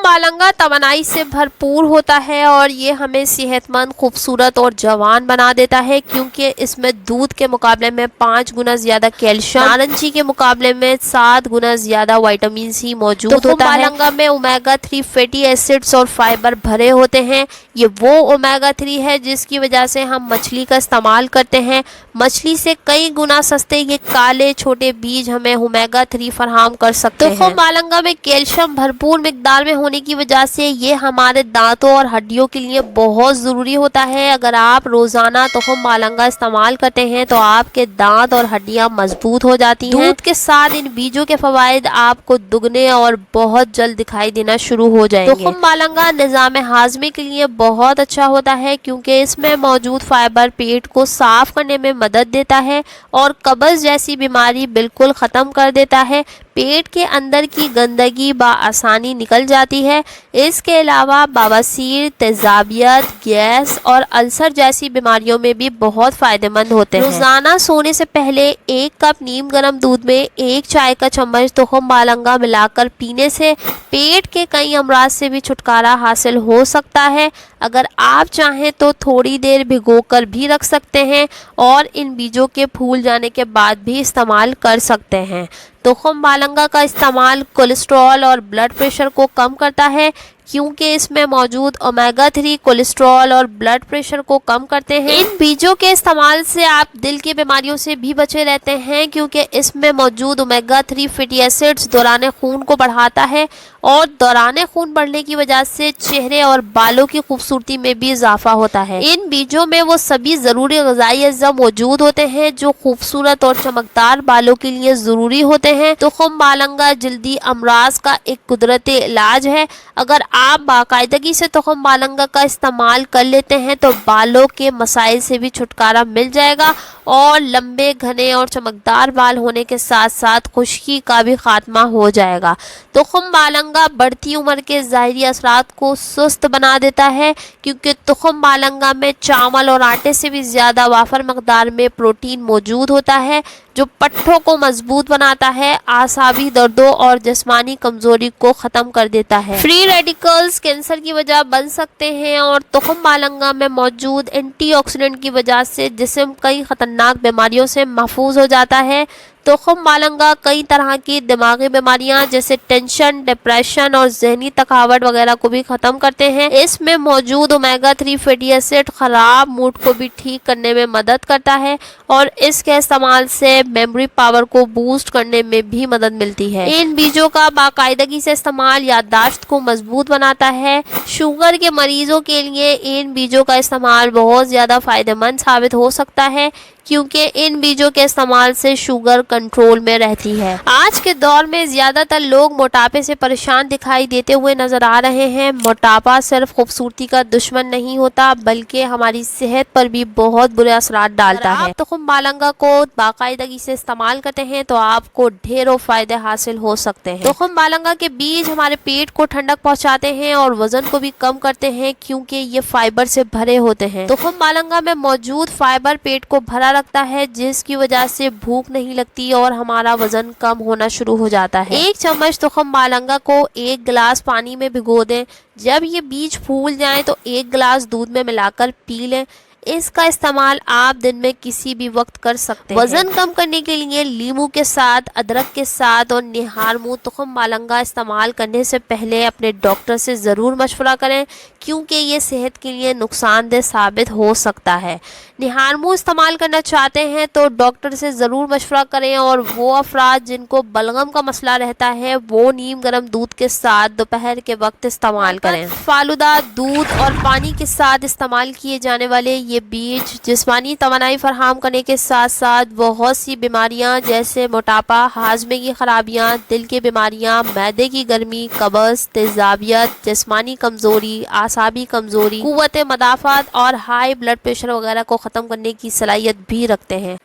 मालंगा तवानाई से भरपूर होता है और ये हमें सेहतमंद, खूबसूरत और जवान बना देता है, क्योंकि इसमें दूध के मुकाबले में 5 गुना ज्यादा कैल्शियम, नारंगी के मुकाबले में 7 गुना ज्यादा विटामिन सी मौजूद होता है। मालंगा में ओमेगा 3 फैटी एसिड्स और फाइबर भरे होते हैं। ये वो ओमेगा 3 है जिसकी वजह से हम मछली का इस्तेमाल करते हैं। मछली से कई गुना सस्ते ये काले छोटे बीज हमें ओमेगा 3 फराहम कर सकते हैं। मालंगा में कैल्शियम भरपूर मिकदार में होने की वजह से ये हमारे दांतों और हड्डियों के लिए बहुत ज़रूरी होता है। अगर आप रोज़ाना तुखम मालंगा इस्तेमाल करते हैं तो आपके दांत और हड्डियां मजबूत हो जाती हैं। दूध के साथ इन बीजों के फवाइद आपको दुगने और बहुत जल्द दिखाई देना शुरू हो जाएंगे। तुखम मालंगा निज़ाम हाजमे के लिए बहुत अच्छा होता है, क्योंकि इसमें मौजूद फाइबर पेट को साफ करने में मदद देता है और कब्ज़ जैसी बीमारी बिल्कुल ख़त्म कर देता है। पेट के अंदर की गंदगी बआसानी निकल जाती है। इसके अलावा बवासीर, तेजाबियत, गैस और अल्सर जैसी बीमारियों में भी बहुत फ़ायदेमंद होते हैं। रोज़ाना सोने से पहले 1 कप नीम गर्म दूध में 1 चाय का चम्मच तुखम मालंगा मिलाकर पीने से पेट के कई अमराज से भी छुटकारा हासिल हो सकता है। अगर आप चाहें तो थोड़ी देर भिगोकर भी रख सकते हैं और इन बीजों के फूल जाने के बाद भी इस्तेमाल कर सकते हैं। तुखम मालंगा का इस्तेमाल कोलेस्ट्रॉल और ब्लड प्रेशर को कम करता है, क्योंकि इसमें मौजूद ओमेगा 3 कोलेस्ट्रॉल और ब्लड प्रेशर को कम करते हैं। इन बीजों के इस्तेमाल से आप दिल की बीमारियों से भी बचे रहते हैं, क्योंकि इसमें मौजूद ओमेगा 3 फैटी एसिड्स दौरान खून को बढ़ाता है और दौरान खून बढ़ने की वजह से चेहरे और बालों की खूबसूरती में भी इजाफा होता है। इन बीजों में वो सभी ज़रूरी ग़िज़ाई अज्जा मौजूद होते हैं जो खूबसूरत और चमकदार बालों के लिए ज़रूरी होते हैं। तुखम मालंगा जल्दी अमराज का एक कुदरती इलाज है। अगर आप बाकायदगी से तुखम मालंगा का इस्तेमाल कर लेते हैं तो बालों के मसाइल से भी छुटकारा मिल जाएगा और लंबे, घने और चमकदार बाल होने के साथ साथ खुश्की का भी खात्मा हो जाएगा। तुखम मालंगा बढ़ती उम्र के ज़ाहिरी असरात को सुस्त बना देता है, क्योंकि तुखम मालंगा में चावल और आटे से भी ज़्यादा वाफर मकदार में प्रोटीन मौजूद होता है, जो पट्ठों को मजबूत बनाता है, आसाबी दर्दों और जिस्मानी कमजोरी को ख़त्म कर देता है। फ्री रेडिकल्स कैंसर की वजह बन सकते हैं और तुखम मालंगा में मौजूद एंटीऑक्सीडेंट की वजह से जिस्म कई ख़तरनाक बीमारियों से महफूज हो जाता है। तुखम मालंगा कई तरह की दिमागी बीमारियां जैसे टेंशन, डिप्रेशन और जहनी थकावट वगैरह को भी ख़त्म करते हैं। इसमें मौजूद ओमेगा 3 फैटी एसिड ख़राब मूड को भी ठीक करने में मदद करता है और इसके इस्तेमाल से मेमोरी पावर को बूस्ट करने में भी मदद मिलती है। इन बीजों का बाकायदगी से इस्तेमाल याददाश्त को मजबूत बनाता है। शुगर के मरीजों के लिए इन बीजों का इस्तेमाल बहुत ज़्यादा फ़ायदेमंद साबित हो सकता है, क्योंकि इन बीजों के इस्तेमाल से शुगर कंट्रोल में रहती है। आज के दौर में ज़्यादातर लोग मोटापे से परेशान दिखाई देते हुए नज़र आ रहे हैं। मोटापा सिर्फ खूबसूरती का दुश्मन नहीं होता, बल्कि हमारी सेहत पर भी बहुत बुरे असरात डालता है। तुखम मालंगा को बाकायदगी से इस्तेमाल करते हैं तो आपको ढेरों फ़ायदे हासिल हो सकते हैं। तुखम मालंगा के बीज हमारे पेट को ठंडक पहुँचाते हैं और वज़न को भी कम करते हैं, क्योंकि ये फाइबर से भरे होते हैं। तुखम मालंगा में मौजूद फाइबर पेट को भरा रखता है, जिसकी वजह से भूख नहीं लगती और हमारा वजन कम होना शुरू हो जाता है। 1 चम्मच तुखम मालंगा को 1 गिलास पानी में भिगो दें। जब ये बीज फूल जाएं तो 1 गिलास दूध में मिलाकर पी लें। इसका इस्तेमाल आप दिन में किसी भी वक्त कर सकते हैं। वजन कम करने के लिए लीमू के साथ, अदरक के साथ और निहारमू तुखम मालंगा इस्तेमाल करने से पहले अपने डॉक्टर से ज़रूर मशवरा करें, क्योंकि ये सेहत के लिए नुकसानदेह साबित हो सकता है। निहारमू इस्तेमाल करना चाहते हैं तो डॉक्टर से ज़रूर मशवरा करें और वो अफराद जिनको बलगम का मसला रहता है वो नीम गर्म दूध के साथ दोपहर के वक्त इस्तेमाल करें। फालूदा, दूध और पानी के साथ इस्तेमाल किए जाने वाले ये बीज जिस्मानी तवानाई फराहम करने के साथ साथ बहुत सी बीमारियां जैसे मोटापा, हाजमे की खराबियां, दिल की बीमारियां, मैदे की गर्मी, कब्ज़, तेजाबियत, जिस्मानी कमज़ोरी, आसाबी कमज़ोरी, कुव्वत मदाफ़ात और हाई ब्लड प्रेशर वगैरह को ख़त्म करने की सलाहियत भी रखते हैं।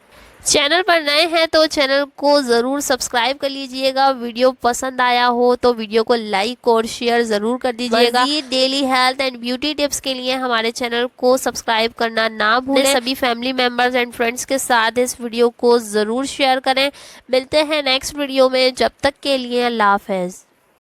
चैनल पर नए हैं तो चैनल को ज़रूर सब्सक्राइब कर लीजिएगा। वीडियो पसंद आया हो तो वीडियो को लाइक और शेयर ज़रूर कर दीजिएगा। Daily health and beauty tips के लिए हमारे चैनल को सब्सक्राइब करना ना भूलें। सभी फैमिली मेम्बर्स एंड फ्रेंड्स के साथ इस वीडियो को ज़रूर शेयर करें। मिलते हैं नेक्स्ट वीडियो में, जब तक के लिए अल्लाह हाफ़िज़।